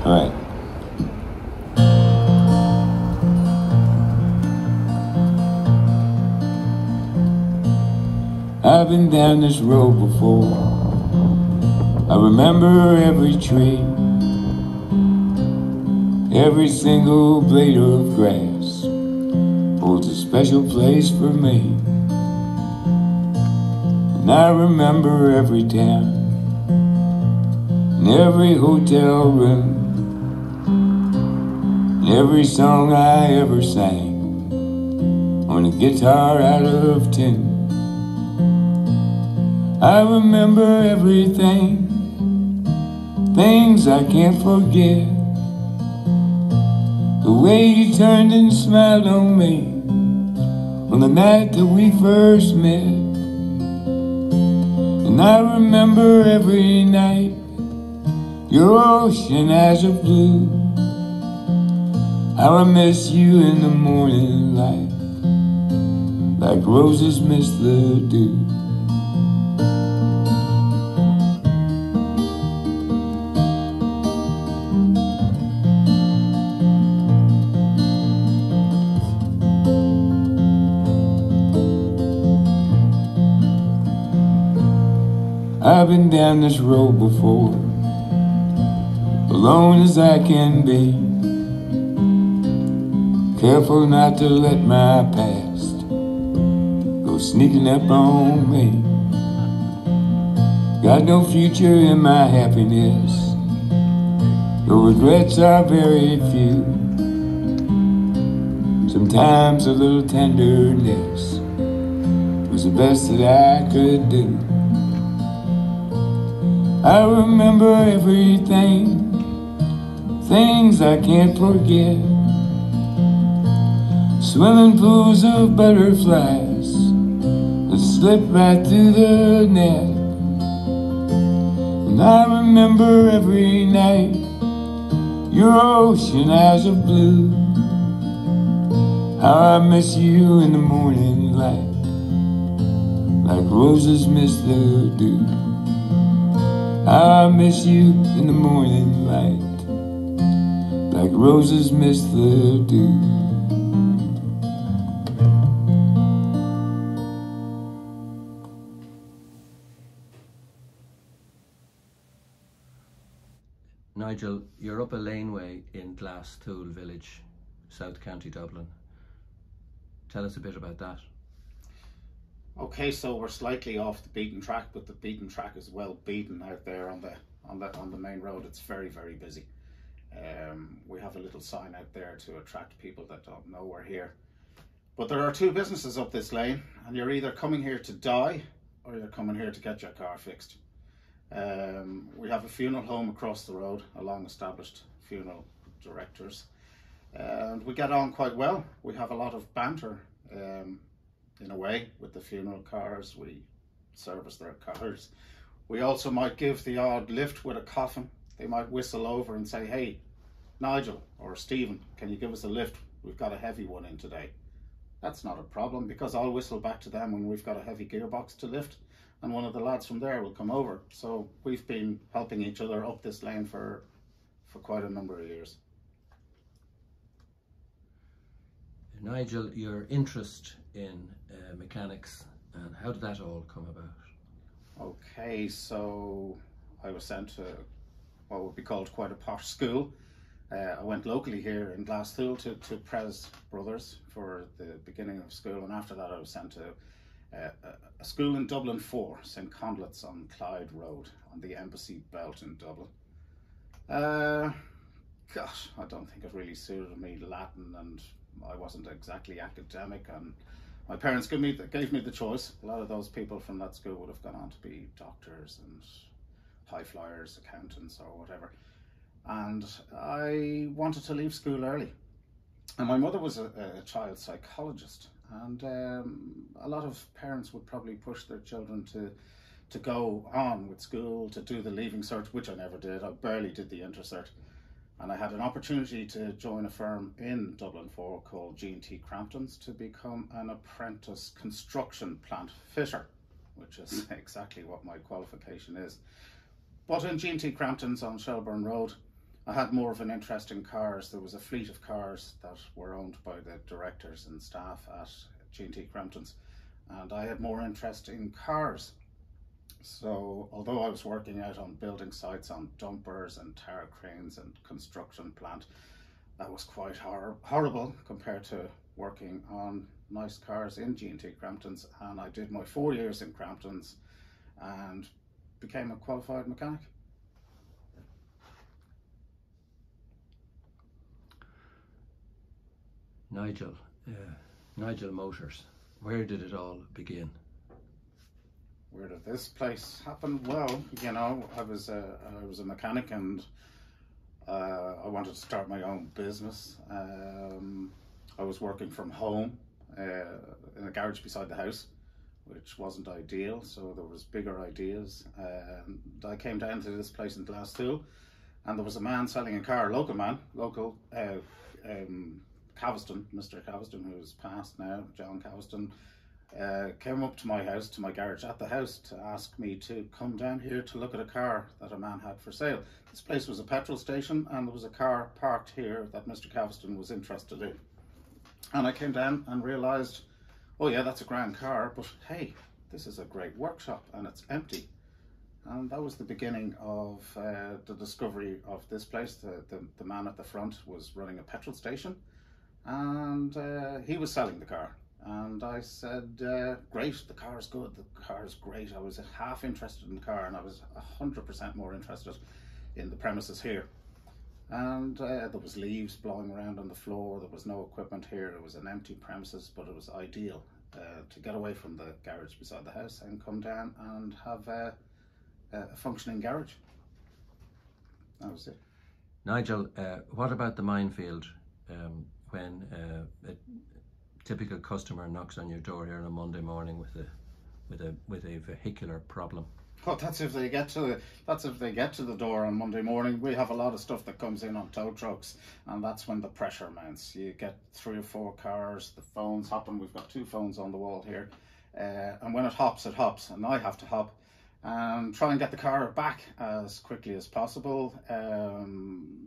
All right. I've been down this road before. I remember every tree, every single blade of grass holds a special place for me. And I remember every town and every hotel room and every song I ever sang on a guitar out of tune. I remember everything, things I can't forget. The way you turned and smiled on me on the night that we first met. And I remember every night your ocean eyes of blue. How I miss you in the morning light, like roses miss the dew. I've been down this road before, alone as I can be, careful not to let my past go sneaking up on me. Got no future in my happiness, though regrets are very few. Sometimes a little tenderness was the best that I could do. I remember everything, things I can't forget. Swimming pools of butterflies that slip right through the net. And I remember every night your ocean eyes of blue. How I miss you in the morning light, like roses miss the dew. How I miss you in the morning light, like roses miss the dew. Nigel, you're up a laneway in Glasstool village, South County Dublin. Tell us a bit about that. Okay, so we're slightly off the beaten track, but the beaten track is well beaten out there on the main road. It's very, very busy. We have a little sign out there to attract people that don't know we're here. But there are two businesses up this lane, and you're either coming here to die or you're coming here to get your car fixed. We have a funeral home across the road, a long-established funeral directors, and we get on quite well. We have a lot of banter. In a way, with the funeral cars, we service their cars. We also might give the odd lift with a coffin. They might whistle over and say, "Hey, Nigel or Stephen, can you give us a lift? We've got a heavy one in today." That's not a problem, because I'll whistle back to them when we've got a heavy gearbox to lift, and one of the lads from there will come over. So we've been helping each other up this lane for quite a number of years. Nigel, your interest in mechanics, and how did that all come about? Okay, so I was sent to what would be called quite a posh school. I went locally here in Glasstool to Pres Brothers for the beginning of school, and after that I was sent to a school in Dublin 4, St Conleth's on Clyde Road, on the Embassy Belt in Dublin. Gosh, I don't think it really suited me, Latin, and I wasn't exactly academic, and my parents gave me the choice. A lot of those people from that school would have gone on to be doctors and high flyers, accountants or whatever. And I wanted to leave school early. And my mother was a child psychologist, and a lot of parents would probably push their children to go on with school, to do the Leaving Cert, which I never did. I barely did the Intercert. And I had an opportunity to join a firm in Dublin 4 called G&T Cramptons to become an apprentice construction plant fitter, which is exactly what my qualification is. But in G&T Cramptons on Shelburne Road, I had more of an interest in cars. There was a fleet of cars that were owned by the directors and staff at G&T Cramptons, and I had more interest in cars. So although I was working out on building sites, on dumpers and tower cranes and construction plant, that was quite horrible compared to working on nice cars in G&T Cramptons. And I did my 4 years in Cramptons and became a qualified mechanic. Nigel Motors, where did it all begin? Where did this place happen? Well, you know, I was a mechanic, and I wanted to start my own business. I was working from home in a garage beside the house, which wasn't ideal, so there was bigger ideas. I came down to this place in Glasstool, and there was a man selling a car, local Caveston, Mr. Caveston, who's passed now, John Caveston, came up to my house, to my garage at the house, to ask me to come down here to look at a car that a man had for sale. This place was a petrol station, and there was a car parked here that Mr. Caveston was interested in. And I came down and realised, oh yeah, that's a grand car, but hey, this is a great workshop and it's empty. And that was the beginning of the discovery of this place. The man at the front was running a petrol station, and he was selling the car. And I said, great, the car is good, the car is great. I was half interested in the car, and I was 100% more interested in the premises here. And there was leaves blowing around on the floor, there was no equipment here, it was an empty premises, but it was ideal to get away from the garage beside the house and come down and have a functioning garage. That was it. Nigel, what about the minefield when a typical customer knocks on your door here on a Monday morning with a vehicular problem? Well, that's if they get to the door on Monday morning. We have a lot of stuff that comes in on tow trucks, and that's when the pressure mounts. You get 3 or 4 cars, the phones hopping. We've got 2 phones on the wall here, and when it hops, and I have to hop and try and get the car back as quickly as possible.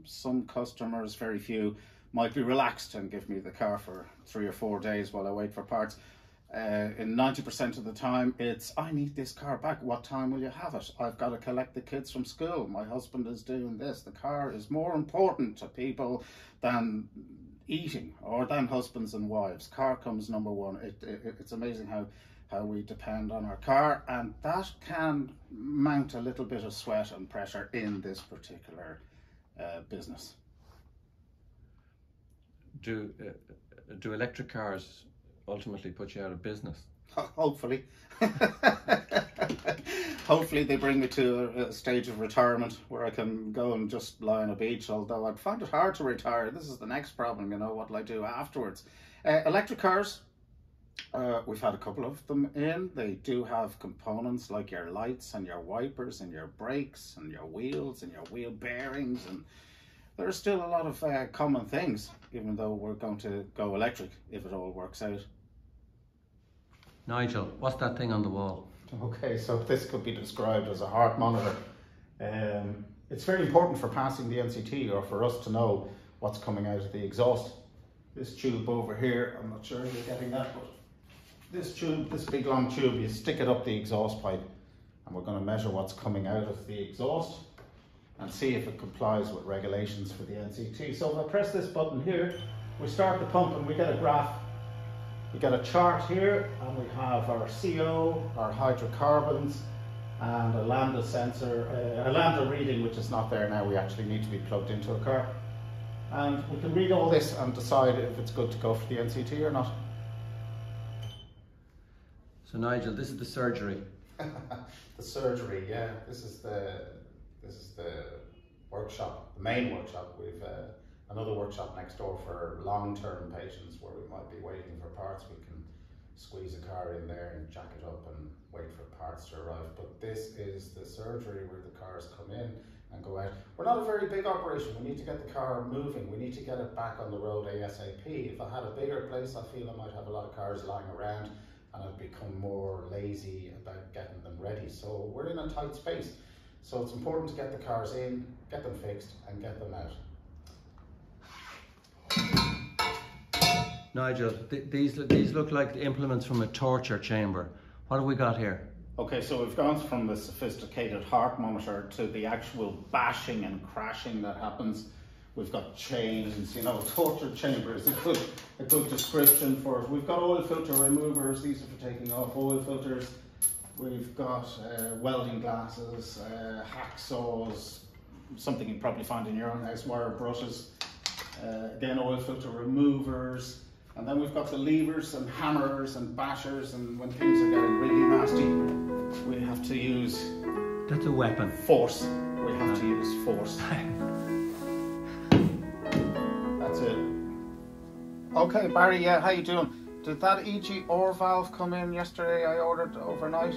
Some customers, very few, might be relaxed and give me the car for 3 or 4 days while I wait for parts. In 90% of the time, it's, I need this car back. What time will you have it? I've got to collect the kids from school. My husband is doing this. The car is more important to people than eating or than husbands and wives. Car comes number one. It's amazing how we depend on our car, and that can mount a little bit of sweat and pressure in this particular business. Do electric cars ultimately put you out of business? Hopefully. Hopefully they bring me to a stage of retirement where I can go and just lie on a beach, although I'd find it hard to retire. This is the next problem, you know, what will I do afterwards? Electric cars, we've had a couple of them in. They do have components like your lights and your wipers and your brakes and your wheels and your wheel bearings, and there are still a lot of common things, even though we're going to go electric if it all works out. Nigel, what's that thing on the wall? Okay, so this could be described as a heart monitor. It's very important for passing the NCT, or for us to know what's coming out of the exhaust. This tube over here, I'm not sure if you're getting that, but this tube, this big long tube, you stick it up the exhaust pipe, and we're going to measure what's coming out of the exhaust and see if it complies with regulations for the NCT. So if I press this button here, we start the pump and we get a graph. We get a chart here, and we have our CO, our hydrocarbons, and a lambda sensor, a lambda reading, which is not there now. We actually need to be plugged into a car. And we can read all this and decide if it's good to go for the NCT or not. So Nigel, this is the surgery. The surgery, yeah. This is the workshop, the main workshop. We've another workshop next door for long-term patients where we might be waiting for parts. We can squeeze a car in there and jack it up and wait for parts to arrive. But this is the surgery where the cars come in and go out. We're not a very big operation. We need to get the car moving. We need to get it back on the road ASAP. If I had a bigger place, I feel I might have a lot of cars lying around and I'd become more lazy about getting them ready. So we're in a tight space. So it's important to get the cars in, get them fixed and get them out. Nigel, these look like the implements from a torture chamber. What have we got here? Okay, so we've gone from the sophisticated heart monitor to the actual bashing and crashing that happens. We've got chains, you know, torture chamber is a good description for it. We've got oil filter removers, these are for taking off oil filters. We've got welding glasses, hacksaws, something you probably find in your own house, wire brushes, again oil filter removers, and then we've got the levers and hammers and bashers, and when things are getting really nasty, we have to use... That's a weapon. Force. We have to use force. That's it. Okay, Barry, yeah, how you doing? Did that EGR valve come in yesterday? I ordered overnight.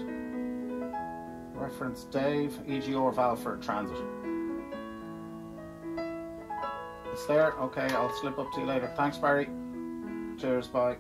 Reference Dave, EGR valve for Transit. It's there? Okay, I'll slip up to you later. Thanks, Barry. Cheers, bye.